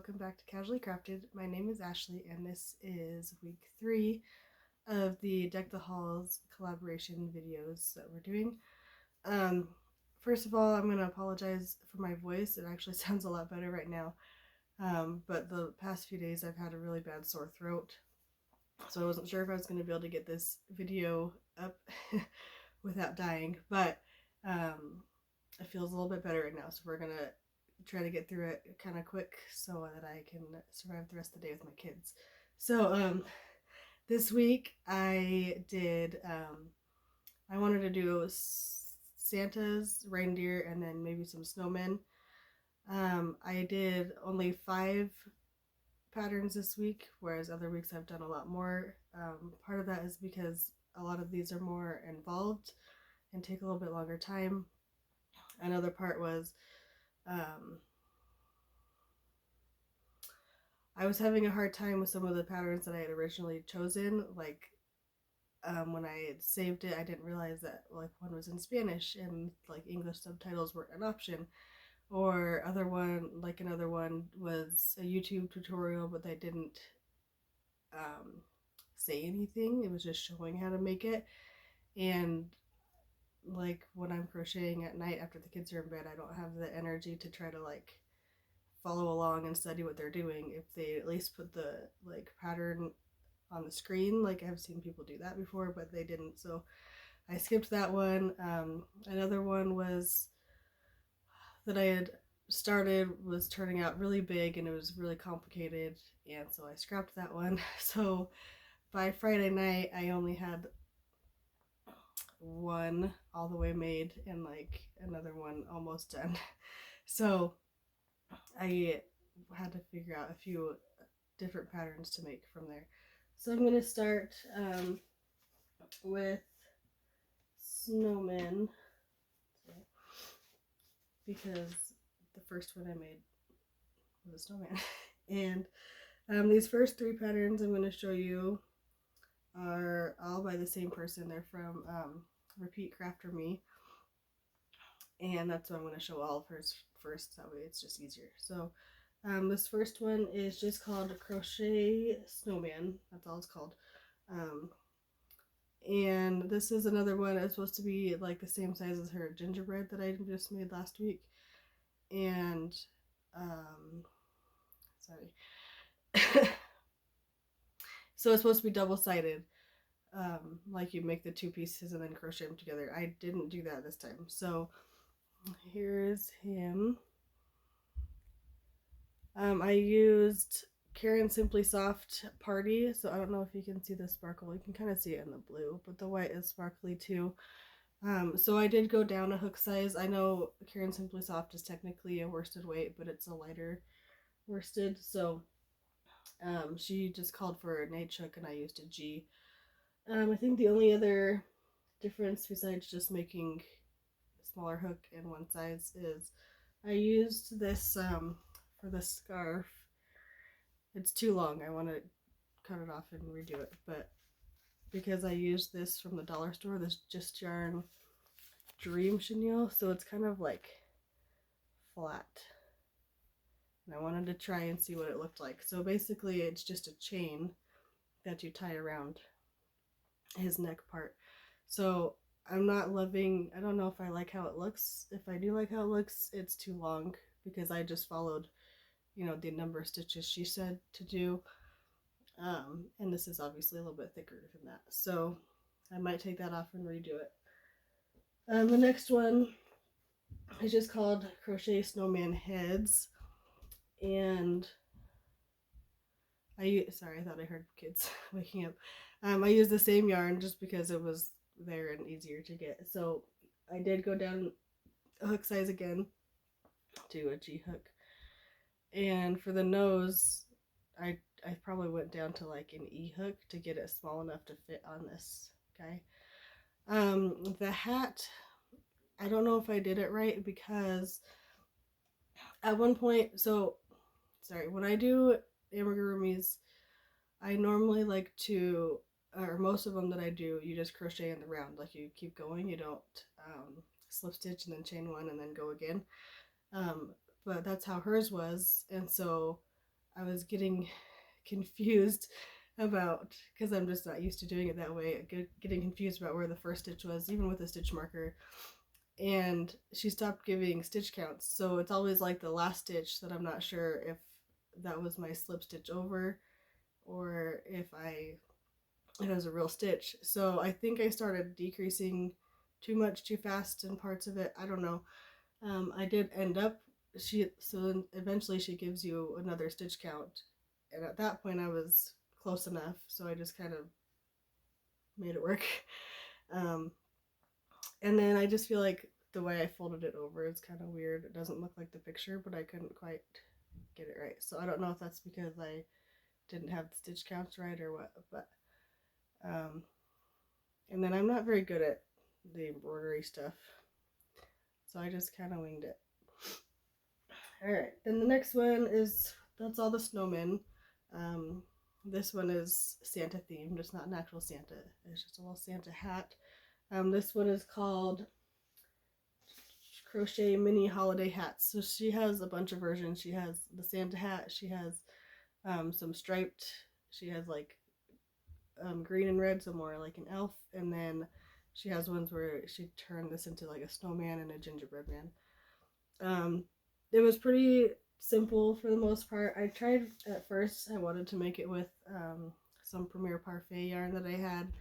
welcome back to Casually Crafted. My name is Ashley and this is week 3 of the Deck the Halls collaboration videos that we're doing. Um, First of all, I'm going to apologize for my voice. It actually sounds a lot better right now, but the past few days I've had a really bad sore throat, so I wasn't sure if I was going to be able to get this video up without dying, but it feels a little bit better right now, so we're going to try to get through it kind of quick so that I can survive the rest of the day with my kids. So this week I did, I wanted to do Santa's, reindeer, and then maybe some snowmen. I did only 5 patterns this week, whereas other weeks I've done a lot more. Part of that is because a lot of these are more involved and take a little bit longer time. Another part was I was having a hard time with some of the patterns that I had originally chosen. Like when I had saved it, I didn't realize that like one was in Spanish and like English subtitles weren't an option. Or another one was a YouTube tutorial, but they didn't say anything. It was just showing how to make it. And like when I'm crocheting at night after the kids are in bed, I don't have the energy to try to like follow along and study what they're doing. If they at least put the like pattern on the screen, like I've seen people do that before, but they didn't, so I skipped that one. Another one was that I had started was turning out really big and it was really complicated, and so I scrapped that one. So by Friday night I only had one all the way made and like another one almost done. So I had to figure out a few different patterns to make from there. So I'm going to start with Snowmen, because the first one I made was a snowman. And these first 3 patterns I'm going to show you are all by the same person. They're from Repeat Crafter Me, and that's what I'm going to show all of hers first, that way it's just easier. So this first one is just called Crochet Snowman. That's all it's called. And this is another one. It's supposed to be like the same size as her gingerbread that I just made last week. And sorry. So it's supposed to be double-sided. Like you make the 2 pieces and then crochet them together. I didn't do that this time. So here's him. I used Karen Simply Soft Party, so I don't know if you can see the sparkle. You can kind of see it in the blue, but the white is sparkly too. So I did go down a hook size. I know Karen Simply Soft is technically a worsted weight, but it's a lighter worsted, so she just called for an H hook and I used a G. I think the only other difference besides just making a smaller hook in one size is I used this for the scarf. It's too long. I want to cut it off and redo it, but because I used this from the dollar store, this Just Yarn Dream Chenille, so it's kind of like flat. And I wanted to try and see what it looked like. So basically it's just a chain that you tie around his neck part. So I'm not loving, I don't know if I like how it looks. If I do like how it looks, it's too long because I just followed, you know, the number of stitches she said to do. And this is obviously a little bit thicker than that, so I might take that off and redo it. The next one is just called Crochet Snowman Heads, and sorry, I thought I heard kids waking up. I used the same yarn just because it was there and easier to get. So I did go down a hook size again to a G hook. And for the nose, I probably went down to like an E hook to get it small enough to fit on this guy. The hat, I don't know if I did it right because at one point, so sorry, when I do amigurumis, I normally like to, or most of them that I do, you just crochet in the round, like you keep going, you don't slip stitch and then chain one and then go again. But that's how hers was, and so I was getting confused about, because I'm just not used to doing it that way, getting confused about where the first stitch was, even with a stitch marker. And she stopped giving stitch counts, so it's always like the last stitch that I'm not sure if that was my slip stitch over or if it was a real stitch. So I think I started decreasing too much too fast in parts of it. I don't know. I did end up, so eventually she gives you another stitch count, and at that point I was close enough, so I just kind of made it work. um, and then I just feel like the way I folded it over is kind of weird. It doesn't look like the picture, but I couldn't quite get it right, so I don't know if that's because I didn't have the stitch counts right or what. But and then I'm not very good at the embroidery stuff, so I just kind of winged it. Alright, then the next one is, that's all the snowmen. This one is Santa themed. It's not an actual Santa. It's just a little Santa hat. This one is called Crochet Mini Holiday Hats. So she has a bunch of versions. She has the Santa hat. She has some striped. She has like green and red, so more like an elf. And then she has ones where she turned this into like a snowman and a gingerbread man. It was pretty simple for the most part. I tried at first, I wanted to make it with some Premier Parfait yarn that I had,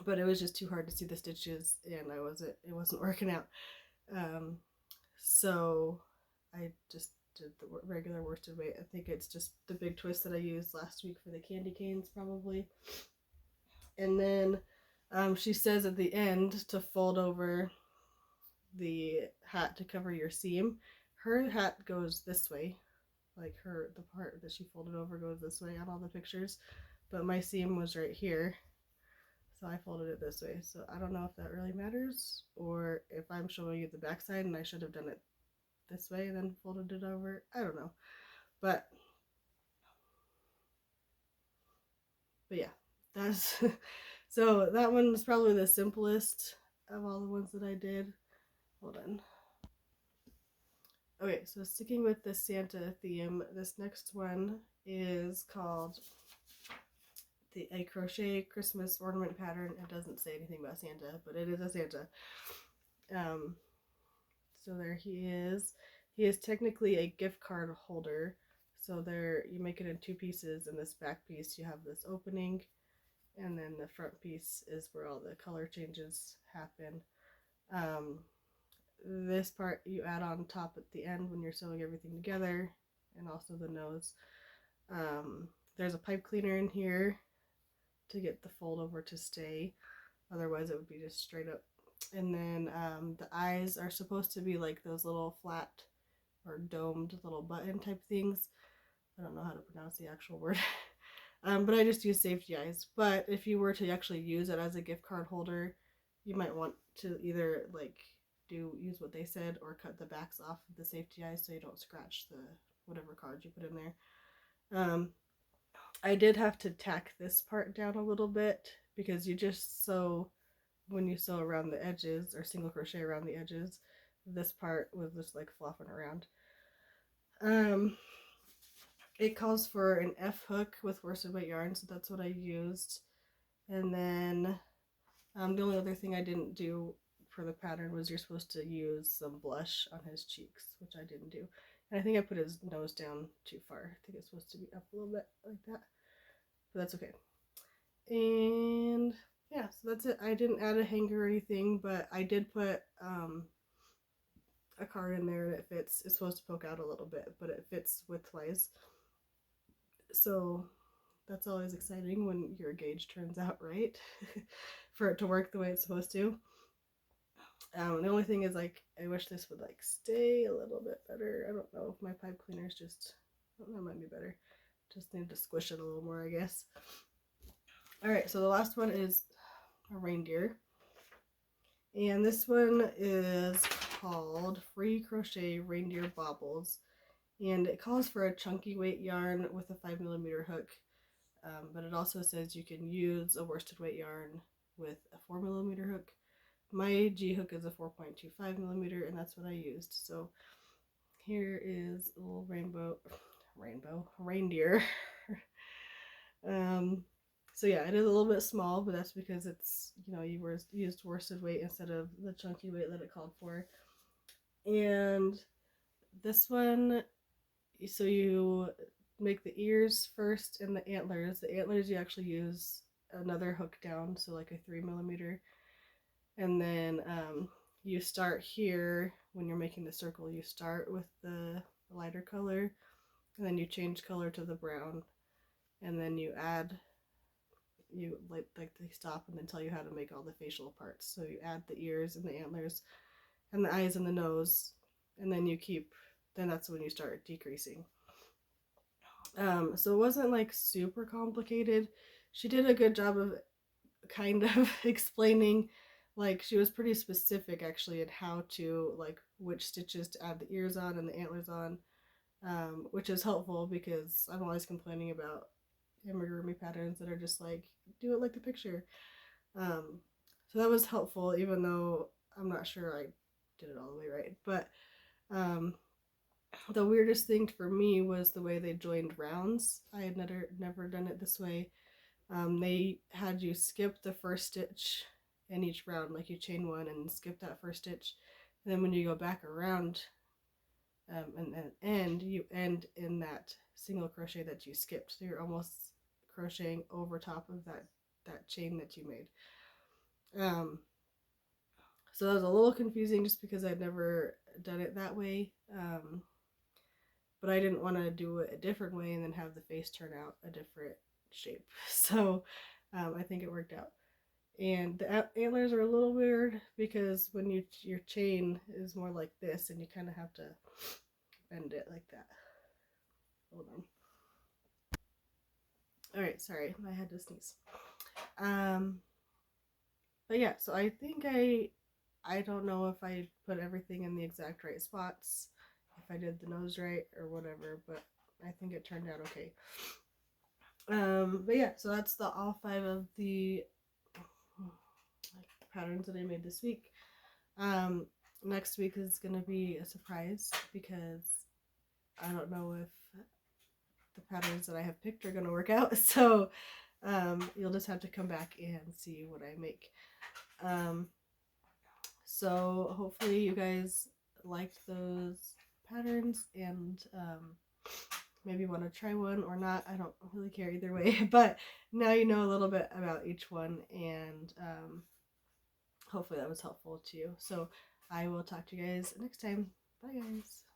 but it was just too hard to see the stitches, and it wasn't working out. So I just did the regular worsted weight. I think it's just the big twist that I used last week for the candy canes probably. And then she says at the end to fold over the hat to cover your seam. Her hat goes this way, like the part that she folded over goes this way on all the pictures, but my seam was right here, so I folded it this way. So I don't know if that really matters, or if I'm showing you the back side and I should have done it this way and then folded it over. I don't know, but yeah, that's so that one's probably the simplest of all the ones that I did. Hold on. Okay, so sticking with the Santa theme, this next one is called a crochet Christmas ornament pattern. It doesn't say anything about Santa, but it is a Santa. So there he is. He is technically a gift card holder. So there, you make it in two pieces. In this back piece, you have this opening, and then the front piece is where all the color changes happen. This part you add on top at the end when you're sewing everything together, and also the nose. There's a pipe cleaner in here to get the fold over to stay, otherwise it would be just straight up. And then the eyes are supposed to be like those little flat or domed little button type things. I don't know how to pronounce the actual word. But I just use safety eyes. But if you were to actually use it as a gift card holder, you might want to either like use what they said or cut the backs off of the safety eyes so you don't scratch the whatever cards you put in there. I did have to tack this part down a little bit because you just sew, when you sew around the edges or single crochet around the edges, this part was just like flopping around. It calls for an F hook with worsted weight yarn, so that's what I used. And then the only other thing I didn't do for the pattern was you're supposed to use some blush on his cheeks, which I didn't do. And I think I put his nose down too far. I think it's supposed to be up a little bit like that, but that's okay. And yeah, so that's it. I didn't add a hanger or anything, but I did put a card in there and it fits. It's supposed to poke out a little bit, but it fits widthwise. So that's always exciting when your gauge turns out right for it to work the way it's supposed to. The only thing is, like, I wish this would like stay a little bit better. I don't know if my pipe cleaner's just, I don't know, it might be better. Just need to squish it a little more, I guess. Alright, so the last one is a reindeer. And this one is called Free Crochet Reindeer Baubles. And it calls for a chunky weight yarn with a 5mm hook. But it also says you can use a worsted weight yarn with a 4mm hook. My G hook is a 4.25mm, and that's what I used. So here is a little reindeer. So yeah, it is a little bit small, but that's because it's, you know, you used worsted weight instead of the chunky weight that it called for. And this one, so you make the ears first and the antlers. The antlers you actually use another hook down, so like a 3mm, and then you start here when you're making the circle. You start with the lighter color, and then you change color to the brown, and then you add, you like they stop and then tell you how to make all the facial parts. So you add the ears and the antlers and the eyes and the nose, and then you keep, then that's when you start decreasing. So it wasn't like super complicated. She did a good job of kind of explaining, like she was pretty specific actually in how to, like which stitches to add the ears on and the antlers on, which is helpful because I'm always complaining about amigurumi patterns that are just like, do it like the picture. So that was helpful, even though I'm not sure I did it all the way right. But the weirdest thing for me was the way they joined rounds. I had never done it this way. They had you skip the first stitch in each round, like you chain one and skip that first stitch, and then when you go back around and then end, you end in that single crochet that you skipped. So you're almost crocheting over top of that chain that you made. So that was a little confusing just because I'd never done it that way. But I didn't want to do it a different way and then have the face turn out a different shape. So I think it worked out. And the antlers are a little weird because when your chain is more like this, and you kind of have to bend it like that. Hold on. All right, sorry, I had to sneeze. But yeah, so I think I don't know if I put everything in the exact right spots, if I did the nose right or whatever, but I think it turned out okay. But yeah, so that's all 5 of the patterns that I made this week. Next week is gonna be a surprise because I don't know if the patterns that I have picked are gonna work out. So you'll just have to come back and see what I make. So hopefully you guys liked those patterns and maybe want to try one or not. I don't really care either way, but now you know a little bit about each one, and hopefully that was helpful to you. So I will talk to you guys next time. Bye guys.